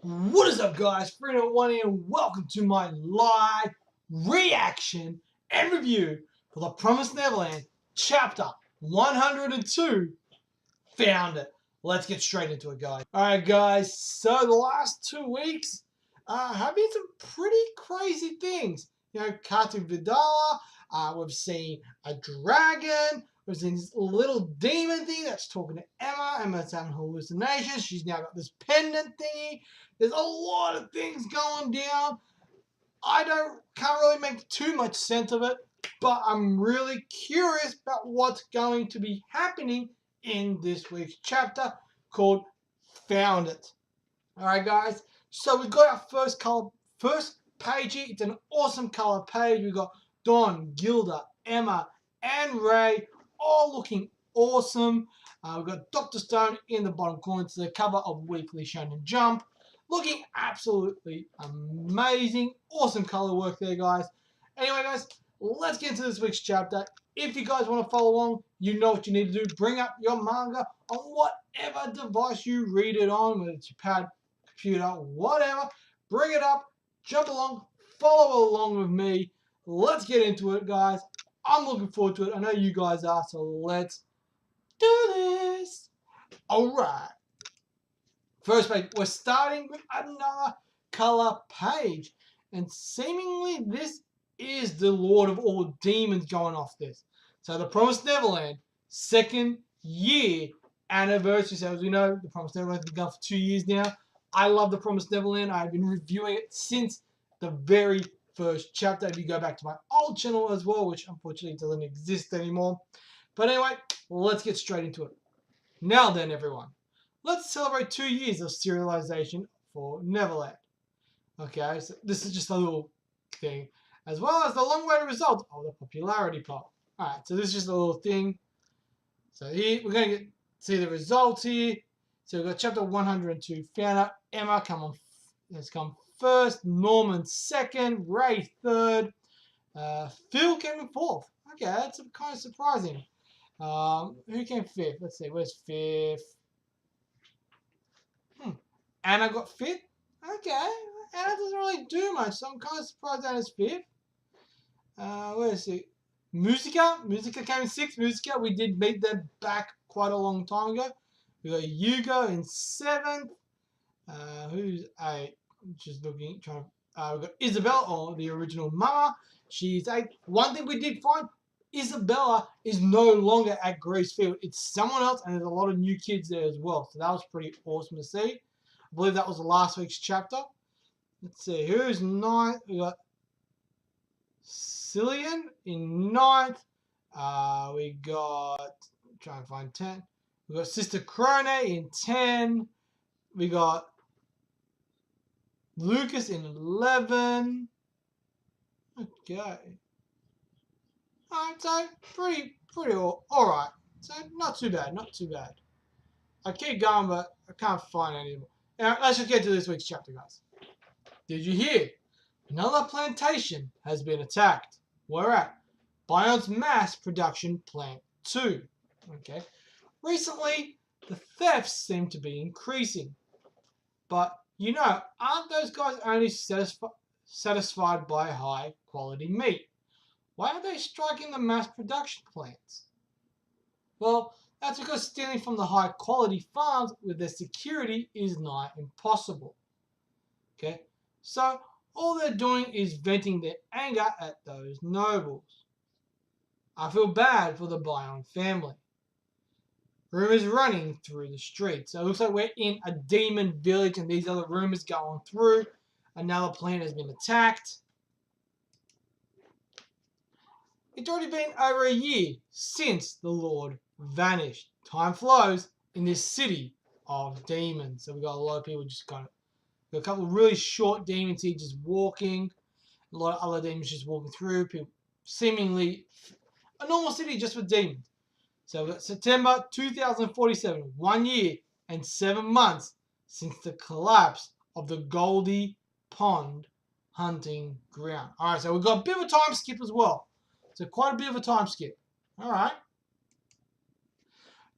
What is up, guys? Freedom1 here, and welcome to my live reaction and review for The Promised Neverland, Chapter 102, Found It. Let's get straight into it, guys. Alright, guys, so the last 2 weeks have been some pretty crazy things. You know, Katu Vidala, we've seen a dragon, we've seen this little demon thing that's talking to Emma. Emma's having hallucinations. She's now got this pendant thingy. There's a lot of things going down. Can't really make too much sense of it, but I'm really curious about what's going to be happening in this week's chapter called Found It. Alright, guys, so we've got our first page here. It's an awesome color page. We've got Dawn, Gilda, Emma, and Ray all looking awesome. We've got Dr. Stone in the bottom corner. It's the cover of Weekly Shonen Jump. Looking absolutely amazing. Awesome color work there, guys. Anyway, guys, let's get into this week's chapter. If you guys want to follow along, you know what you need to do. Bring up your manga on whatever device you read it on, whether it's your pad, computer, whatever. Bring it up, jump along, follow along with me. Let's get into it, guys. I'm looking forward to it. I know you guys are, so let's do this. Alright. First page, we're starting with another color page. And seemingly this is the Lord of all demons going off this. So The Promised Neverland, 2nd year anniversary. So as we know, The Promised Neverland has been going for 2 years now. I love The Promised Neverland. I've been reviewing it since the very first chapter. If you go back to my old channel as well, which unfortunately doesn't exist anymore. But anyway, let's get straight into it. Now then, everyone. Let's celebrate 2 years of serialization for Neverland. Okay, so this is just a little thing, as well as the long-awaited result of the popularity poll. Alright, so this is just a little thing. So here, we're going to see the results here. So we've got chapter 102, Found Out. Emma has come first, Norman second, Ray third, Phil came in fourth. Okay, that's kind of surprising. Who came fifth? Let's see, where's fifth? Anna got fifth. Okay, Anna doesn't really do much, so I'm kind of surprised Anna's fifth. Where's it? Musica came in sixth. Musica, we did meet them back quite a long time ago. We got Yugo in seventh. Who's eighth? Just looking, trying to. We got Isabella, or the original Mama. She's eighth. One thing we did find, Isabella is no longer at Grace Field. It's someone else, and there's a lot of new kids there as well. So that was pretty awesome to see. I believe that was the last week's chapter. Let's see, who's ninth? We got Cillian in ninth. We got, trying to find 10. We got Sister Crone in 10. We got Lucas in 11. Okay. Alright, so pretty alright. So not too bad, not too bad. I keep going, but I can't find any anymore. Now, let's just get to this week's chapter, guys. Did you hear? Another plantation has been attacked. Where at? Bion's mass production plant 2. Okay. Recently, the thefts seem to be increasing. But, you know, aren't those guys only satisfied by high quality meat? Why are they striking the mass production plants? Well, that's because stealing from the high quality farms with their security is nigh impossible. Okay, so all they're doing is venting their anger at those nobles. I feel bad for the Bion family. Rumors running through the streets. So it looks like we're in a demon village and these are the rumors going through. Another plant has been attacked. It's already been over a year since the Lord vanished. Time flows in this city of demons. So we've got a lot of people just kind of, got a couple of really short demons here just walking. A lot of other demons just walking through. People, seemingly a normal city just with demons. So we've got September 2047, 1 year and 7 months since the collapse of the Goldie Pond hunting ground. Alright, so we've got a bit of a time skip as well. So quite a bit of a time skip. Alright.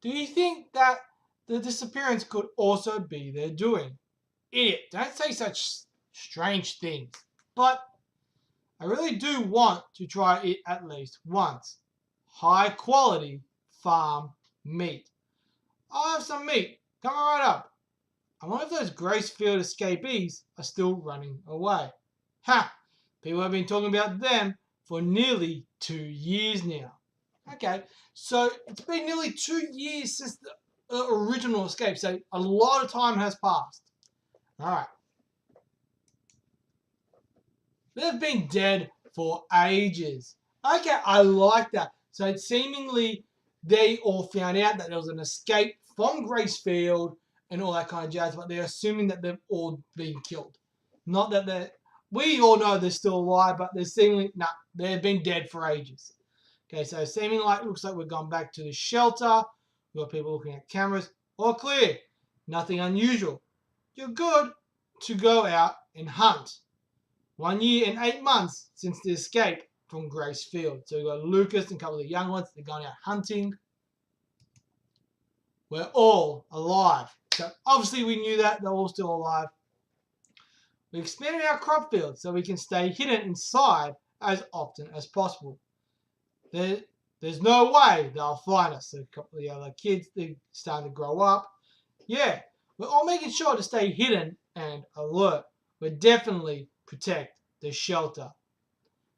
Do you think that the disappearance could also be their doing? idiot. Don't say such strange things. But I really do want to try it at least once. High quality farm meat. I'll have some meat. Come right up. I wonder if those Gracefield escapees are still running away. Ha! People have been talking about them for nearly 2 years now. Okay, so it's been nearly 2 years since the original escape, so a lot of time has passed. Alright. They've been dead for ages. Okay, I like that. So seemingly they all found out that there was an escape from Gracefield and all that kind of jazz, but they're assuming that they've all been killed. Not that they're... We all know they're still alive, but they're seemingly... Nah, they've been dead for ages. Okay, so seeming like... Looks like we're going back to the shelter. We've got people looking at cameras. All clear. Nothing unusual. You're good to go out and hunt. 1 year and 8 months since the escape from Gracefield. So we've got Lucas and a couple of the young ones. They're going out hunting. We're all alive. So obviously we knew that. They're all still alive. We expanded our crop field so we can stay hidden inside as often as possible. There's no way they'll find us. So a couple of the other kids, they're starting to grow up. Yeah, we're all making sure to stay hidden and alert. We're definitely protect the shelter.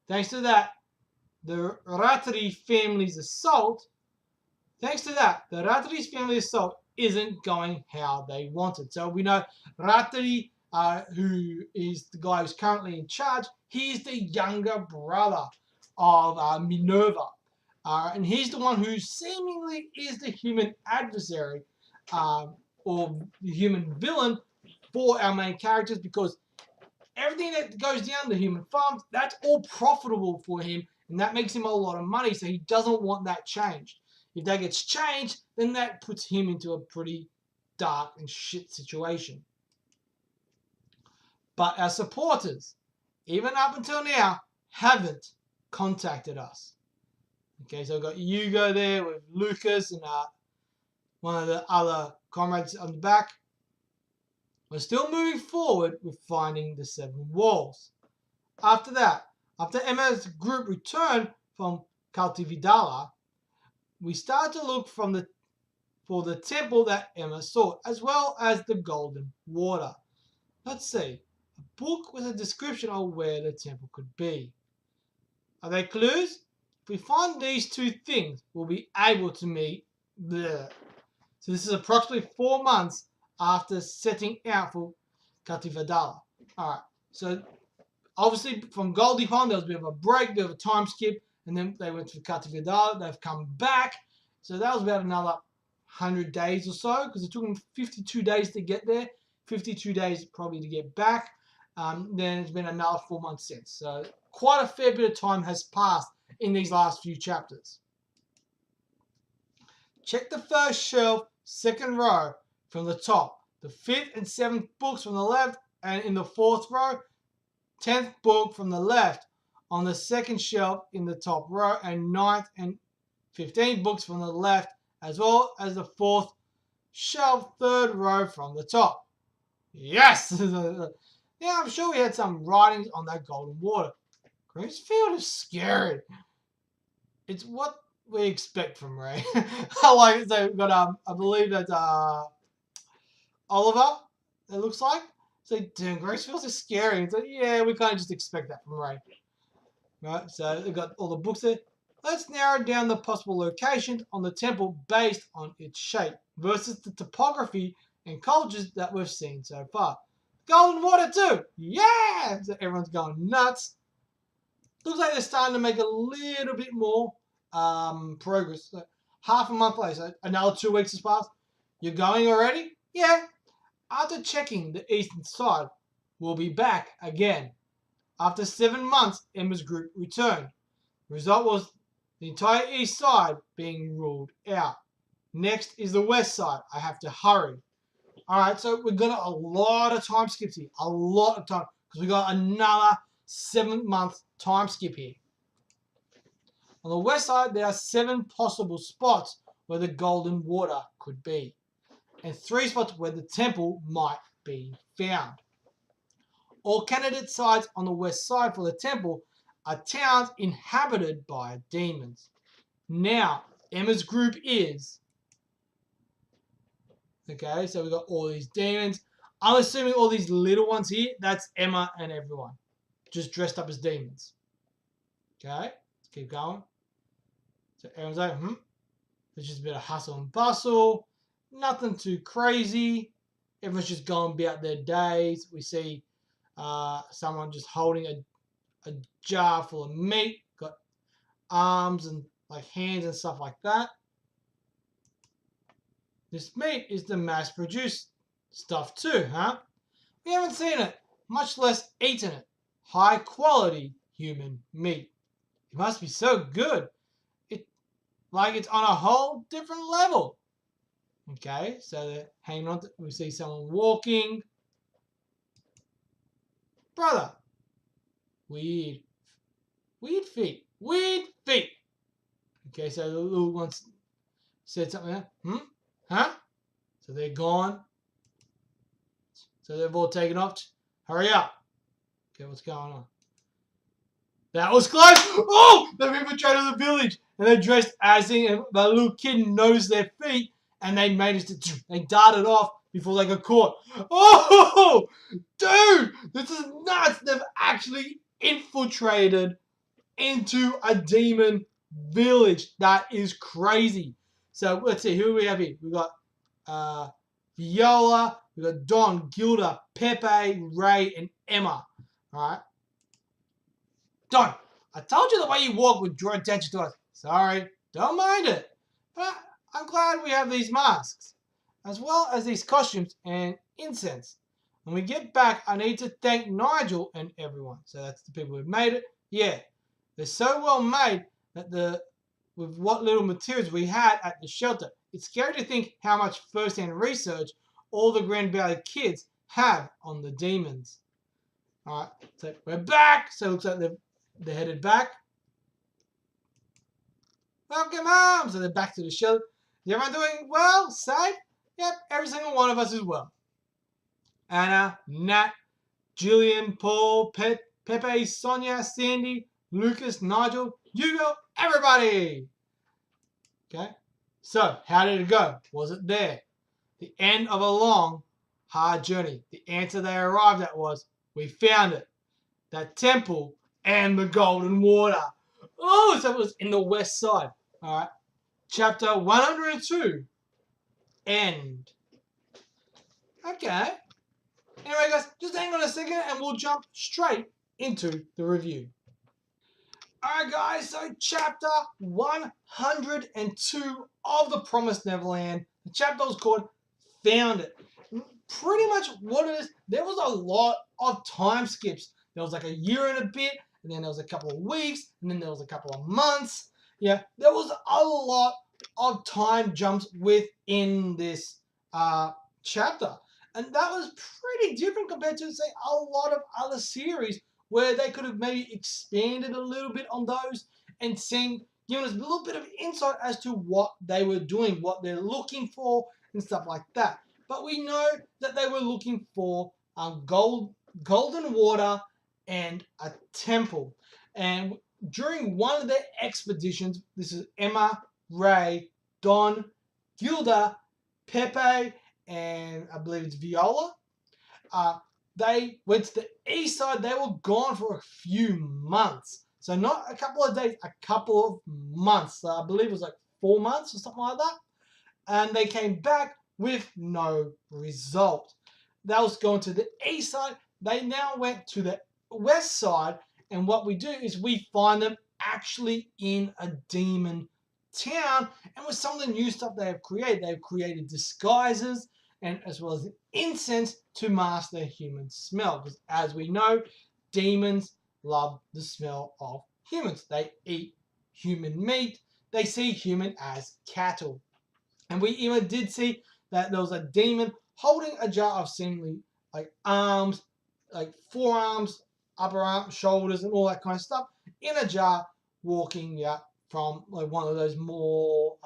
Thanks to that, the Ratri family's assault isn't going how they wanted. So we know Ratri, who is the guy who's currently in charge, he's the younger brother of Minerva. And he's the one who seemingly is the human adversary or the human villain for our main characters, because everything that goes down the human farms, that's all profitable for him, and that makes him a lot of money, so he doesn't want that changed. If that gets changed, then that puts him into a pretty dark and shit situation. But our supporters, even up until now, haven't contacted us. Okay, so we've got Hugo there with Lucas and one of the other comrades on the back. We're still moving forward with finding the 7 walls. After that, after Emma's group returned from Caltividala, we started to look for the temple that Emma sought, as well as the golden water. Let's see. A book with a description of where the temple could be. Are there clues? If we find these 2 things, we'll be able to meet there. So this is approximately 4 months after setting out for Caltividala. Alright, so obviously from Goldie Pond there was a bit of a break, a bit of a time skip, and then they went to Caltividala. They've come back, so that was about another 100 days or so, because it took them 52 days to get there, 52 days probably to get back. Then it's been another 4 months since, so quite a fair bit of time has passed in these last few chapters. Check the first shelf, second row from the top. The 5th and 7th books from the left, and in the 4th row, 10th book from the left on the second shelf in the top row, and 9th and 15th books from the left, as well as the 4th shelf, 3rd row from the top. Yes! Yeah, I'm sure we had some writings on that golden water. Gracefield is scary. It's what we expect from Ray. I like it. So we've got I believe that's Oliver, it looks like. So damn, Gracefield's is scary. So yeah, we kind of just expect that from Ray. Right, so we've got all the books there. Let's narrow down the possible locations on the temple based on its shape versus the topography and cultures that we've seen so far. Golden water too! Yeah! So everyone's going nuts. Looks like they're starting to make a little bit more progress. So half a month later, so another 2 weeks has passed. You're going already? Yeah. After checking the eastern side, we'll be back again. After 7 months, Emma's group returned. The result was the entire east side being ruled out. Next is the west side. I have to hurry. Alright, so we've got a lot of time skips here. A lot of time. Because we've got another 7-month time skip here. On the west side, there are 7 possible spots where the golden water could be, and 3 spots where the temple might been found. All candidate sites on the west side for the temple are towns inhabited by demons. Now, Emma's group is... Okay, so we've got all these demons. I'm assuming all these little ones here, that's Emma and everyone. Just dressed up as demons. Okay, let's keep going. So everyone's like, There's just a bit of hustle and bustle. Nothing too crazy. Everyone's just going about their days. We see someone just holding a jar full of meat. Got arms and like hands and stuff like that. This meat is the mass-produced stuff too, huh? We haven't seen it, much less eaten it. High-quality human meat. It must be so good. It's on a whole different level. Okay, so they're hanging on. We see someone walking. Brother. Weird feet. Weird feet. Okay, so the little ones said something there. Huh? So they're gone. So they've all taken off. Hurry up. Okay, what's going on? That was close. Oh, they've infiltrated the village. And they're dressed as in, and the little kid noticed their feet, and they managed to, they darted off before they got caught. Oh, dude, this is nuts. They've actually infiltrated into a demon village. That is crazy. So let's see, who do we have here? We've got Viola, we've got Don, Gilda, Pepe, Ray, and Emma. All right. Don, I told you the way you walk would draw attention to us. Sorry, don't mind it. But I'm glad we have these masks, as well as these costumes and incense. When we get back, I need to thank Nigel and everyone. So that's the people who made it. Yeah, they're so well made that with what little materials we had at the shelter, it's scary to think how much first-hand research all the Grand Valley kids have on the demons. All right, so we're back. So it looks like they're headed back. Welcome home. So they're back to the shelter. Is everyone doing well? Safe? Yep, every single one of us is well. Anna, Nat, Jillian, Paul, Pepe, Sonia, Sandy, Lucas, Nigel, Hugo, everybody. Okay. So, how did it go? Was it there? The end of a long, hard journey. The answer they arrived at was, we found it. That temple and the golden water. Oh, so it was in the west side. All right. Chapter 102. End. Okay. Anyway, guys, just hang on a second and we'll jump straight into the review. Alright, guys, so chapter 102 of The Promised Neverland. The chapter was called Found It. Pretty much what it is, there was a lot of time skips. There was like a year and a bit, and then there was a couple of weeks, and then there was a couple of months. Yeah, there was a lot of time jumps within this chapter. And that was pretty different compared to, say, a lot of other series where they could have maybe expanded a little bit on those and given us a little bit of insight as to what they were doing, what they're looking for, and stuff like that. But we know that they were looking for golden water and a temple. And during one of their expeditions, this is Emma, Ray, Don, Gilda, Pepe, and I believe it's Viola. They went to the east side. They were gone for a few months. So not a couple of days, a couple of months. I believe it was like 4 months or something like that. And they came back with no result. That was going to the east side. They now went to the west side. And what we do is we find them actually in a demon town. And with some of the new stuff they've created disguises and as well as incense to mask their human smell. Because as we know, demons love the smell of humans. They eat human meat. They see human as cattle. And we even did see that there was a demon holding a jar of seemingly like arms, like forearms, upper arms, shoulders, and all that kind of stuff in a jar, walking from like one of those more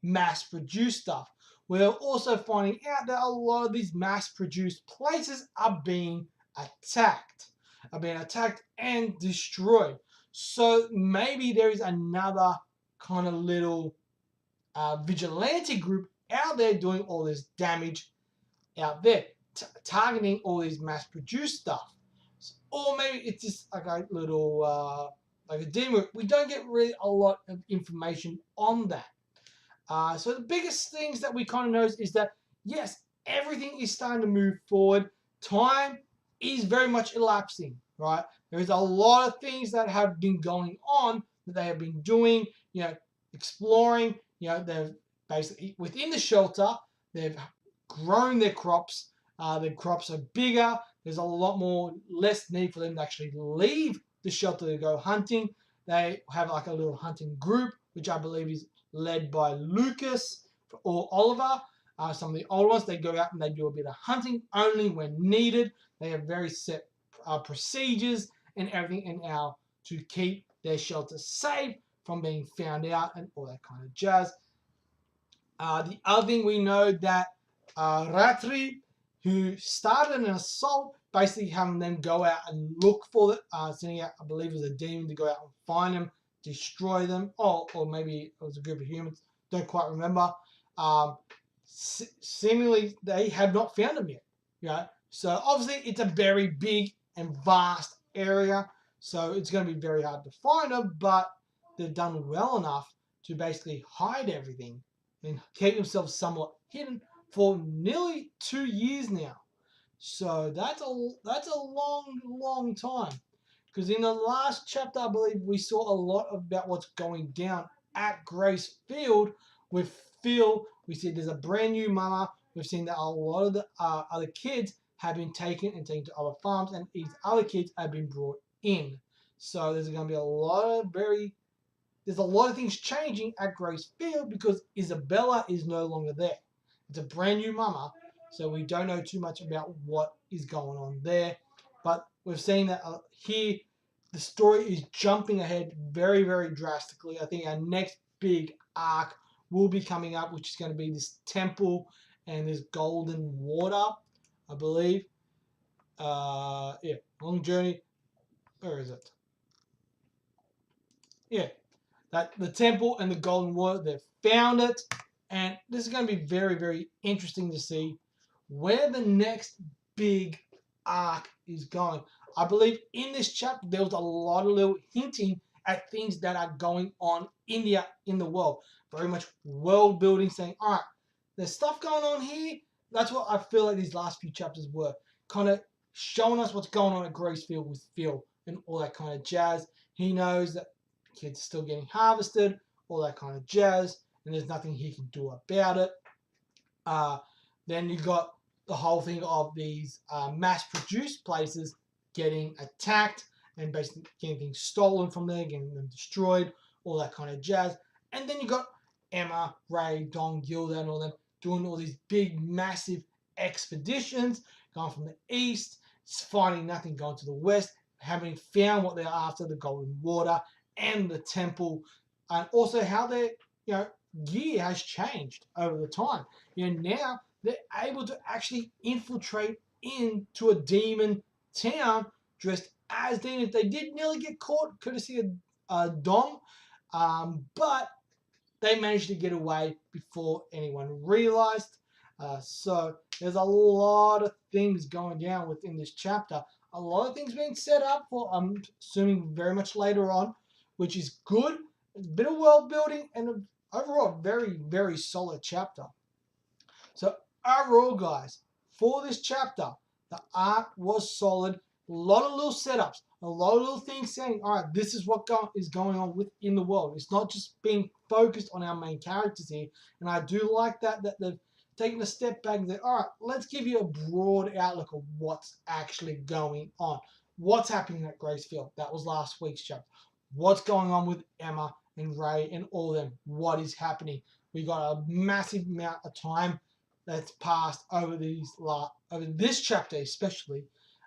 mass-produced stuff. we're also finding out that a lot of these mass-produced places are being attacked, and destroyed. So maybe there is another kind of little vigilante group out there doing all this damage out there, targeting all these mass-produced stuff. Or maybe it's just like a little like a demon. We don't get really a lot of information on that. So the biggest things that we kind of notice is that, yes, everything is starting to move forward. Time is very much elapsing, right? There is a lot of things that have been going on that they have been doing, exploring. They've basically, within the shelter, they've grown their crops. Their crops are bigger. There's a lot less need for them to actually leave the shelter to go hunting. They have like a little hunting group, which I believe is led by Lucas or Oliver. Some of the old ones, they go out and they do a bit of hunting only when needed. They have very set procedures and everything to keep their shelter safe from being found out and all that kind of jazz. The other thing we know that Ratri, who started an assault, basically having them go out and look for it, sending out, I believe it was a demon to go out and find them, destroy them, or maybe it was a group of humans, don't quite remember. Seemingly they have not found them yet. So obviously it's a very big and vast area, so it's going to be very hard to find them, but they've done well enough to basically hide everything and keep themselves somewhat hidden for nearly 2 years now. So that's a long time. Because in the last chapter, I believe we saw a lot about what's going down at Grace Field with Phil. We see there's a brand new mama. We've seen that a lot of the other kids have been taken to other farms, and these other kids have been brought in. So there's going to be there's a lot of things changing at Grace Field because Isabella is no longer there. It's a brand new mama, so we don't know too much about what is going on there. But we've seen that here the story is jumping ahead very, very drastically. I think our next big arc will be coming up, which is going to be this temple and this golden water, I believe. Long journey. Where is it? Yeah, that the temple and the golden water, they've found it, and this is going to be very, very interesting to see where the next big arc is going. I believe in this chapter there was a lot of little hinting at things that are going on in the world. Very much world building, saying, all right, there's stuff going on here. That's what I feel like these last few chapters were, kind of showing us what's going on at Gracefield with Phil and all that kind of jazz. He knows that kids still getting harvested, all that kind of jazz, and there's nothing he can do about it. Then you got the whole thing of these mass-produced places getting attacked and basically getting things stolen from there, getting them destroyed, all that kind of jazz. And then you got Emma, Ray, Don, Gilda, and all them doing all these big, massive expeditions, going from the east, finding nothing, going to the west, having found what they're after, the golden water and the temple, and also how their gear has changed over the time. Now they're able to actually infiltrate into a demon town dressed as demons. They did nearly get caught, courtesy of Dom, but they managed to get away before anyone realized. So there's a lot of things going down within this chapter. A lot of things being set up for, I'm assuming, very much later on, which is good. A bit of world building and overall very, very solid chapter. So overall, guys, for this chapter, the art was solid. A lot of little setups, a lot of little things saying, all right, this is what is going on within the world. It's not just being focused on our main characters here. And I do like that they've taken a step back and said, all right, let's give you a broad outlook of what's actually going on. What's happening at Gracefield? That was last week's chapter. What's going on with Emma and Ray and all of them? What is happening? We got a massive amount of time that's passed over this chapter especially.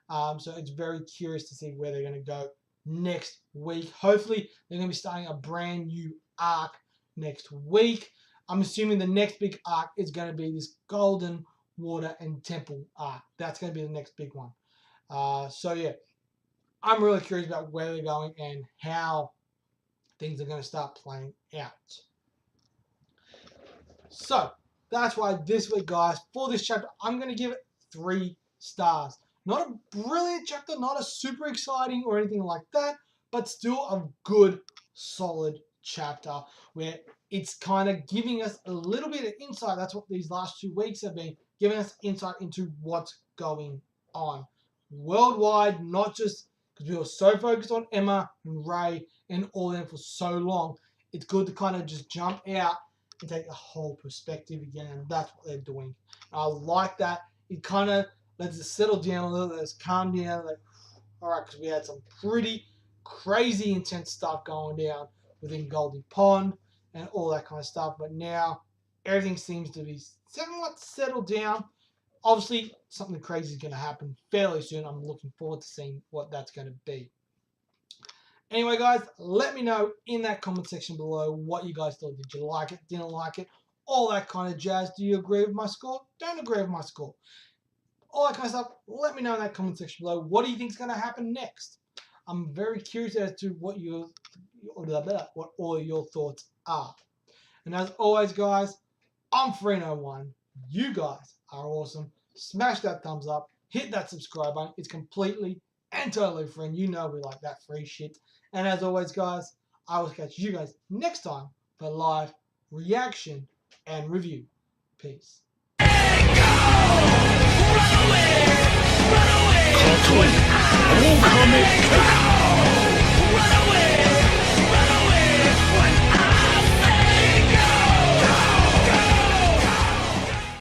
So it's very curious to see where they're going to go next week. Hopefully they're going to be starting a brand new arc next week. I'm assuming the next big arc is going to be this Golden Water and Temple arc. That's going to be the next big one. So yeah, I'm really curious about where they're going and how things are going to start playing out. So that's why this week, guys, for this chapter, I'm going to give it 3 stars. Not a brilliant chapter, not a super exciting or anything like that, but still a good, solid chapter where it's kind of giving us a little bit of insight. That's what these last 2 weeks have been, giving us insight into what's going on worldwide, not just because we were so focused on Emma and Ray and all them for so long. It's good to kind of just jump out and take the whole perspective again, and that's what they're doing. I like that. It kind of lets us settle down a little, let us calm down, like, all right, because we had some pretty crazy intense stuff going down within Goldie Pond and all that kind of stuff, but now everything seems to be somewhat settled down. Obviously, something crazy is going to happen fairly soon. I'm looking forward to seeing what that's going to be. Anyway, guys, let me know in that comment section below what you guys thought. Did you like it? Didn't like it? All that kind of jazz. Do you agree with my score? Don't agree with my score? All that kind of stuff. Let me know in that comment section below. What do you think is going to happen next? I'm very curious as to what all your thoughts are. And as always, guys, I'm Freno1. You guys are awesome. Smash that thumbs up. Hit that subscribe button. It's completely and totally free. You know we like that free shit. And as always, guys, I will catch you guys next time for live reaction and review. Peace. Run away!